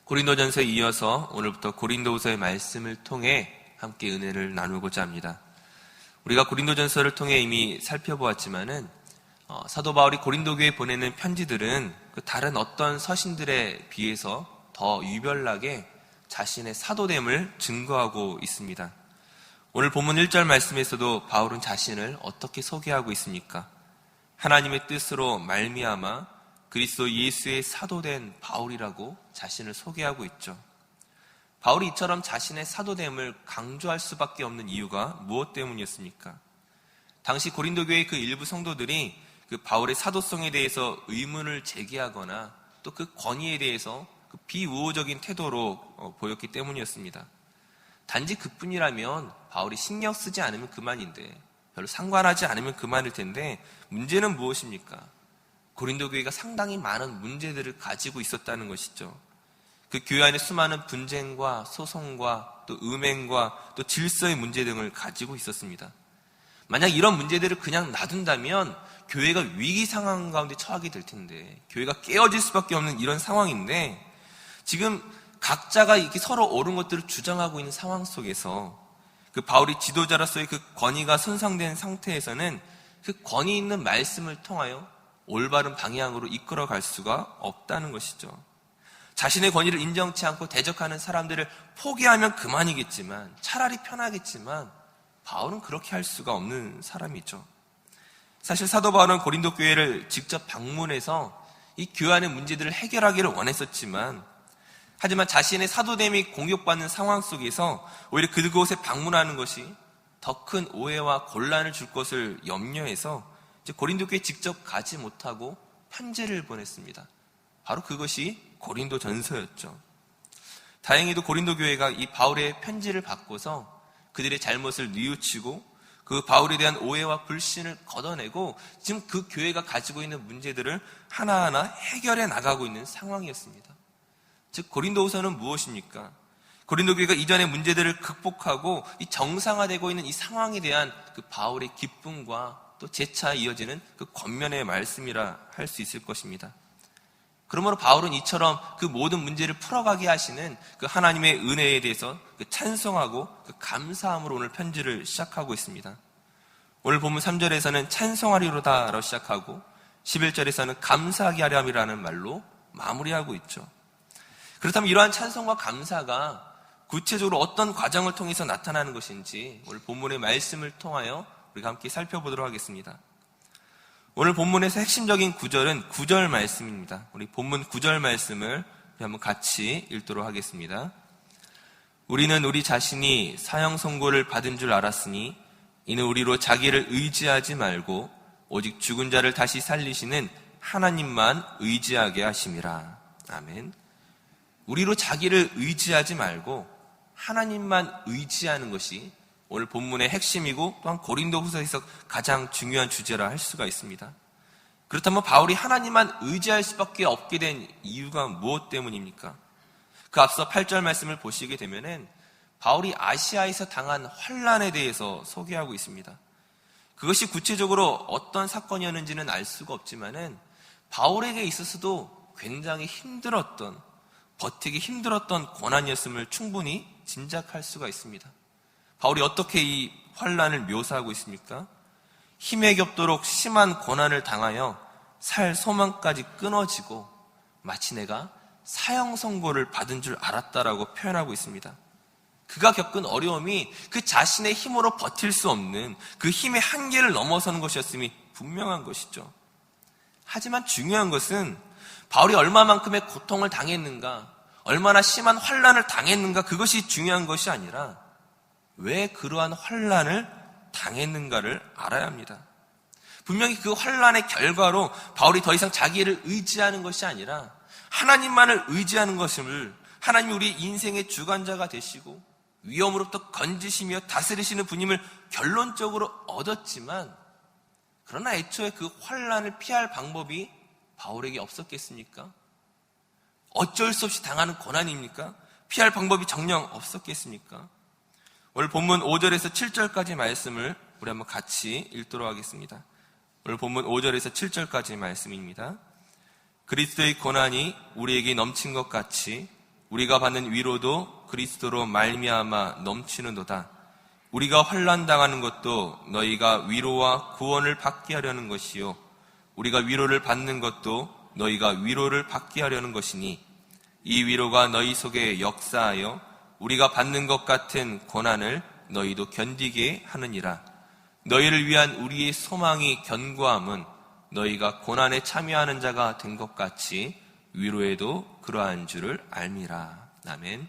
고린도전서에 이어서 오늘부터 고린도후서의 말씀을 통해 함께 은혜를 나누고자 합니다. 우리가 고린도전서를 통해 이미 살펴보았지만은 사도 바울이 고린도 교회에 보내는 편지들은 다른 어떤 서신들에 비해서 더 유별나게 자신의 사도됨을 증거하고 있습니다. 오늘 본문 1절 말씀에서도 바울은 자신을 어떻게 소개하고 있습니까? 하나님의 뜻으로 말미암아 그리스도 예수의 사도된 바울이라고 자신을 소개하고 있죠. 바울이 이처럼 자신의 사도됨을 강조할 수밖에 없는 이유가 무엇 때문이었습니까? 당시 고린도 교회의 그 일부 성도들이 그 바울의 사도성에 대해서 의문을 제기하거나 또 그 권위에 대해서 그 비우호적인 태도로 보였기 때문이었습니다. 단지 그뿐이라면 바울이 신경 쓰지 않으면 그만인데, 별로 상관하지 않으면 그만일 텐데, 문제는 무엇입니까? 고린도 교회가 상당히 많은 문제들을 가지고 있었다는 것이죠. 그 교회 안에 수많은 분쟁과 소송과 또 음행과 또 질서의 문제 등을 가지고 있었습니다. 만약 이런 문제들을 그냥 놔둔다면 교회가 위기 상황 가운데 처하게 될 텐데, 교회가 깨어질 수밖에 없는 이런 상황인데, 지금 각자가 이렇게 서로 옳은 것들을 주장하고 있는 상황 속에서 그 바울이 지도자로서의 그 권위가 손상된 상태에서는 그 권위 있는 말씀을 통하여 올바른 방향으로 이끌어갈 수가 없다는 것이죠. 자신의 권위를 인정치 않고 대적하는 사람들을 포기하면 그만이겠지만, 차라리 편하겠지만, 바울은 그렇게 할 수가 없는 사람이죠. 사실 사도 바울은 고린도 교회를 직접 방문해서 이 교회 안의 문제들을 해결하기를 원했었지만, 하지만 자신의 사도됨이 공격받는 상황 속에서 오히려 그곳에 방문하는 것이 더 큰 오해와 곤란을 줄 것을 염려해서 고린도 교회에 직접 가지 못하고 편지를 보냈습니다. 바로 그것이 고린도 전서였죠. 다행히도 고린도 교회가 이 바울의 편지를 받고서 그들의 잘못을 뉘우치고 그 바울에 대한 오해와 불신을 걷어내고 지금 그 교회가 가지고 있는 문제들을 하나하나 해결해 나가고 있는 상황이었습니다. 즉 고린도후서는 무엇입니까? 고린도 교회가 이전의 문제들을 극복하고 이 정상화되고 있는 이 상황에 대한 그 바울의 기쁨과 또 재차 이어지는 그 권면의 말씀이라 할 수 있을 것입니다. 그러므로 바울은 이처럼 그 모든 문제를 풀어가게 하시는 그 하나님의 은혜에 대해서 그 찬송하고 그 감사함으로 오늘 편지를 시작하고 있습니다. 오늘 본문 3절에서는 찬송하리로다라고 시작하고 11절에서는 감사하게 하려 함이라는 말로 마무리하고 있죠. 그렇다면 이러한 찬송과 감사가 구체적으로 어떤 과정을 통해서 나타나는 것인지 오늘 본문의 말씀을 통하여 우리가 함께 살펴보도록 하겠습니다. 오늘 본문에서 핵심적인 구절은 9절 말씀입니다. 우리 본문 9절 말씀을 한번 같이 읽도록 하겠습니다. 우리는 우리 자신이 사형 선고를 받은 줄 알았으니 이는 우리로 자기를 의지하지 말고 오직 죽은 자를 다시 살리시는 하나님만 의지하게 하심이라. 아멘. 우리로 자기를 의지하지 말고 하나님만 의지하는 것이 오늘 본문의 핵심이고 또한 고린도후서에서 가장 중요한 주제라 할 수가 있습니다. 그렇다면 바울이 하나님만 의지할 수밖에 없게 된 이유가 무엇 때문입니까? 그 앞서 8절 말씀을 보시게 되면은 바울이 아시아에서 당한 환난에 대해서 소개하고 있습니다. 그것이 구체적으로 어떤 사건이었는지는 알 수가 없지만은 바울에게 있어서도 굉장히 힘들었던, 버티기 힘들었던 고난이었음을 충분히 짐작할 수가 있습니다. 바울이 어떻게 이 환난을 묘사하고 있습니까? 힘에 겹도록 심한 고난을 당하여 살 소망까지 끊어지고 마치 내가 사형 선고를 받은 줄 알았다라고 표현하고 있습니다. 그가 겪은 어려움이 그 자신의 힘으로 버틸 수 없는 그 힘의 한계를 넘어서는 것이었음이 분명한 것이죠. 하지만 중요한 것은 바울이 얼마만큼의 고통을 당했는가, 얼마나 심한 환난을 당했는가, 그것이 중요한 것이 아니라 왜 그러한 환난을 당했는가를 알아야 합니다. 분명히 그 환난의 결과로 바울이 더 이상 자기를 의지하는 것이 아니라 하나님만을 의지하는 것을, 하나님이 우리 인생의 주관자가 되시고 위험으로부터 건지시며 다스리시는 분임을 결론적으로 얻었지만, 그러나 애초에 그 환난을 피할 방법이 바울에게 없었겠습니까? 어쩔 수 없이 당하는 고난입니까? 피할 방법이 정녕 없었겠습니까? 오늘 본문 5절에서 7절까지 말씀을 우리 한번 같이 읽도록 하겠습니다. 오늘 본문 5절에서 7절까지 말씀입니다. 그리스도의 고난이 우리에게 넘친 것 같이 우리가 받는 위로도 그리스도로 말미암아 넘치는도다. 우리가 환난 당하는 것도 너희가 위로와 구원을 받게 하려는 것이요 우리가 위로를 받는 것도 너희가 위로를 받게 하려는 것이니 이 위로가 너희 속에 역사하여 우리가 받는 것 같은 고난을 너희도 견디게 하느니라. 너희를 위한 우리의 소망이 견고함은 너희가 고난에 참여하는 자가 된 것 같이 위로에도 그러한 줄을 알미라. 아멘.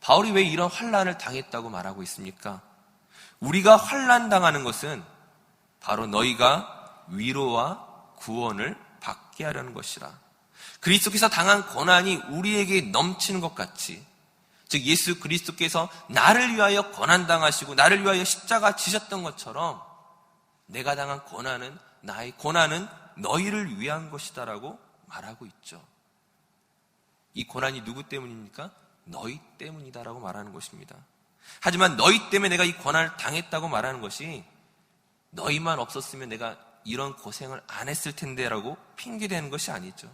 바울이 왜 이런 환난을 당했다고 말하고 있습니까? 우리가 환난 당하는 것은 바로 너희가 위로와 구원을 받게 하려는 것이라. 그리스도께서 당한 고난이 우리에게 넘치는 것 같이, 즉 예수 그리스도께서 나를 위하여 고난당하시고 나를 위하여 십자가 지셨던 것처럼 내가 당한 고난은, 나의 고난은 너희를 위한 것이다라고 말하고 있죠. 이 고난이 누구 때문입니까? 너희 때문이다라고 말하는 것입니다. 하지만 너희 때문에 내가 이 고난을 당했다고 말하는 것이 너희만 없었으면 내가 이런 고생을 안 했을 텐데라고 핑계대는 것이 아니죠.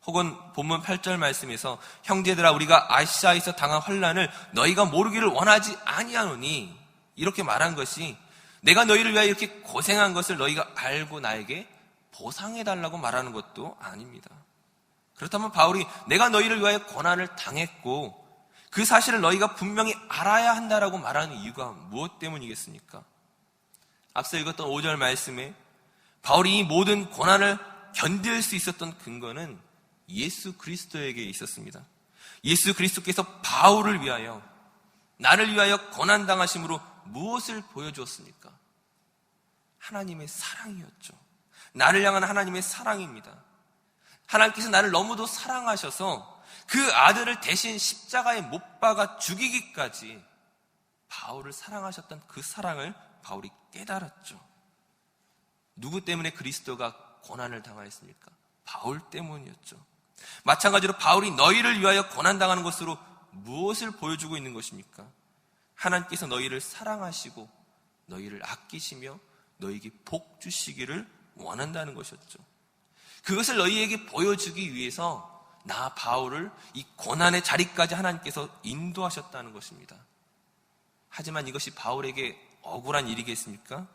혹은 본문 8절 말씀에서 형제들아 우리가 아시아에서 당한 환난을 너희가 모르기를 원하지 아니하노니 이렇게 말한 것이 내가 너희를 위하여 이렇게 고생한 것을 너희가 알고 나에게 보상해달라고 말하는 것도 아닙니다. 그렇다면 바울이 내가 너희를 위하여 고난을 당했고 그 사실을 너희가 분명히 알아야 한다라고 말하는 이유가 무엇 때문이겠습니까? 앞서 읽었던 5절 말씀에 바울이 이 모든 고난을 견딜 수 있었던 근거는 예수 그리스도에게 있었습니다. 예수 그리스도께서 바울을 위하여, 나를 위하여 고난당하심으로 무엇을 보여주었습니까? 하나님의 사랑이었죠. 나를 향한 하나님의 사랑입니다. 하나님께서 나를 너무도 사랑하셔서 그 아들을 대신 십자가에 못 박아 죽이기까지 바울을 사랑하셨던 그 사랑을 바울이 깨달았죠. 누구 때문에 그리스도가 고난을 당하였습니까? 바울 때문이었죠. 마찬가지로 바울이 너희를 위하여 고난당하는 것으로 무엇을 보여주고 있는 것입니까? 하나님께서 너희를 사랑하시고 너희를 아끼시며 너희에게 복 주시기를 원한다는 것이었죠. 그것을 너희에게 보여주기 위해서 나 바울을 이 고난의 자리까지 하나님께서 인도하셨다는 것입니다. 하지만 이것이 바울에게 억울한 일이겠습니까?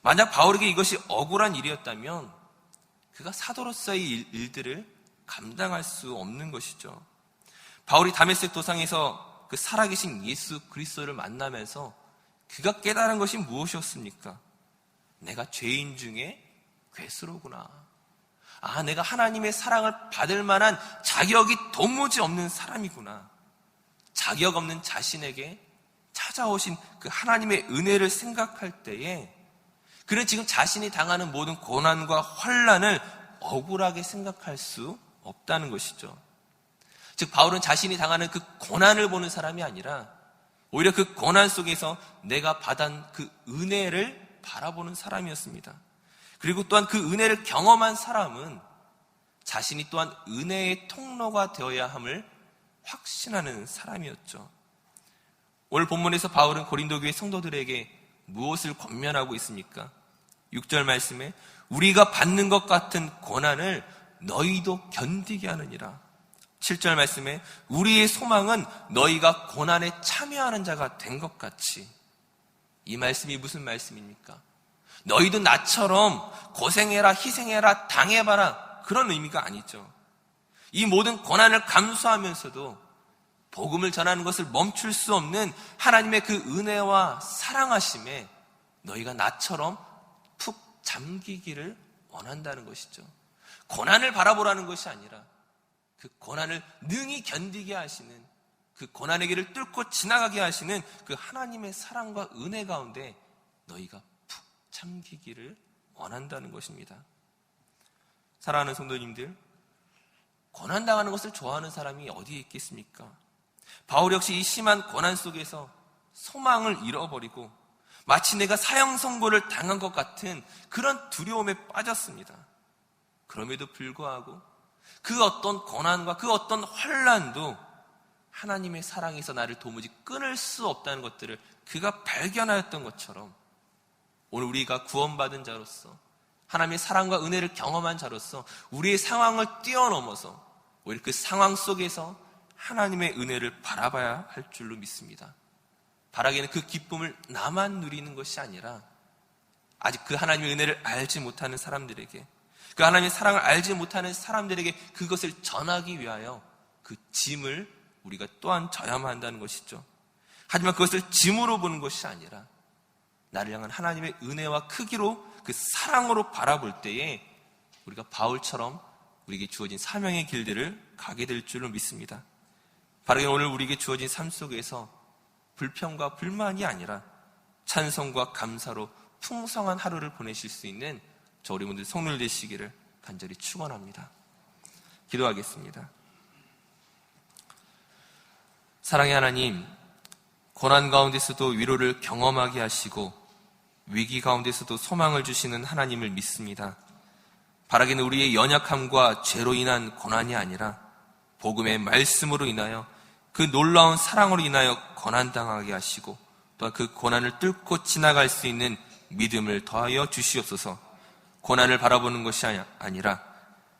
만약 바울에게 이것이 억울한 일이었다면 그가 사도로서의 일들을 감당할 수 없는 것이죠. 바울이 다메섹 도상에서 그 살아계신 예수 그리스도를 만나면서 그가 깨달은 것이 무엇이었습니까? 내가 죄인 중에 괴수로구나. 내가 하나님의 사랑을 받을 만한 자격이 도무지 없는 사람이구나. 자격 없는 자신에게 찾아오신 그 하나님의 은혜를 생각할 때에 그는 지금 자신이 당하는 모든 고난과 환난을 억울하게 생각할 수 없다는 것이죠. 즉 바울은 자신이 당하는 그 고난을 보는 사람이 아니라 오히려 그 고난 속에서 내가 받은 그 은혜를 바라보는 사람이었습니다. 그리고 또한 그 은혜를 경험한 사람은 자신이 또한 은혜의 통로가 되어야 함을 확신하는 사람이었죠. 오늘 본문에서 바울은 고린도 교회 성도들에게 무엇을 권면하고 있습니까? 6절 말씀에 우리가 받는 것 같은 고난을 너희도 견디게 하느니라. 7절 말씀에 우리의 소망은 너희가 고난에 참여하는 자가 된 것 같이. 이 말씀이 무슨 말씀입니까? 너희도 나처럼 고생해라, 희생해라, 당해봐라 그런 의미가 아니죠. 이 모든 고난을 감수하면서도 복음을 전하는 것을 멈출 수 없는 하나님의 그 은혜와 사랑하심에 너희가 나처럼 푹 잠기기를 원한다는 것이죠. 고난을 바라보라는 것이 아니라 그 고난을 능히 견디게 하시는, 그 고난의 길을 뚫고 지나가게 하시는 그 하나님의 사랑과 은혜 가운데 너희가 푹 잠기기를 원한다는 것입니다. 사랑하는 성도님들, 고난당하는 것을 좋아하는 사람이 어디에 있겠습니까? 바울 역시 이 심한 고난 속에서 소망을 잃어버리고 마치 내가 사형 선고를 당한 것 같은 그런 두려움에 빠졌습니다. 그럼에도 불구하고 그 어떤 고난과 그 어떤 환난도 하나님의 사랑에서 나를 도무지 끊을 수 없다는 것들을 그가 발견하였던 것처럼 오늘 우리가 구원받은 자로서 하나님의 사랑과 은혜를 경험한 자로서 우리의 상황을 뛰어넘어서 오히려 그 상황 속에서 하나님의 은혜를 바라봐야 할 줄로 믿습니다. 바라기에는 그 기쁨을 나만 누리는 것이 아니라 아직 그 하나님의 은혜를 알지 못하는 사람들에게, 그 하나님의 사랑을 알지 못하는 사람들에게 그것을 전하기 위하여 그 짐을 우리가 또한 져야만 한다는 것이죠. 하지만 그것을 짐으로 보는 것이 아니라 나를 향한 하나님의 은혜와 크기로 그 사랑으로 바라볼 때에 우리가 바울처럼 우리에게 주어진 사명의 길들을 가게 될 줄로 믿습니다. 바로 오늘 우리에게 주어진 삶 속에서 불평과 불만이 아니라 찬송과 감사로 풍성한 하루를 보내실 수 있는 저 우리 분들 성도들 되시기를 간절히 축원합니다. 기도하겠습니다. 사랑의 하나님, 고난 가운데서도 위로를 경험하게 하시고 위기 가운데서도 소망을 주시는 하나님을 믿습니다. 바라기는 우리의 연약함과 죄로 인한 고난이 아니라 복음의 말씀으로 인하여 그 놀라운 사랑으로 인하여 고난당하게 하시고 또한 그 고난을 뚫고 지나갈 수 있는 믿음을 더하여 주시옵소서. 고난을 바라보는 것이 아니라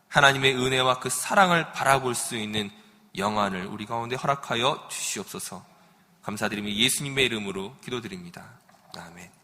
하나님의 은혜와 그 사랑을 바라볼 수 있는 영안을 우리 가운데 허락하여 주시옵소서. 감사드리며 예수님의 이름으로 기도드립니다. 아멘.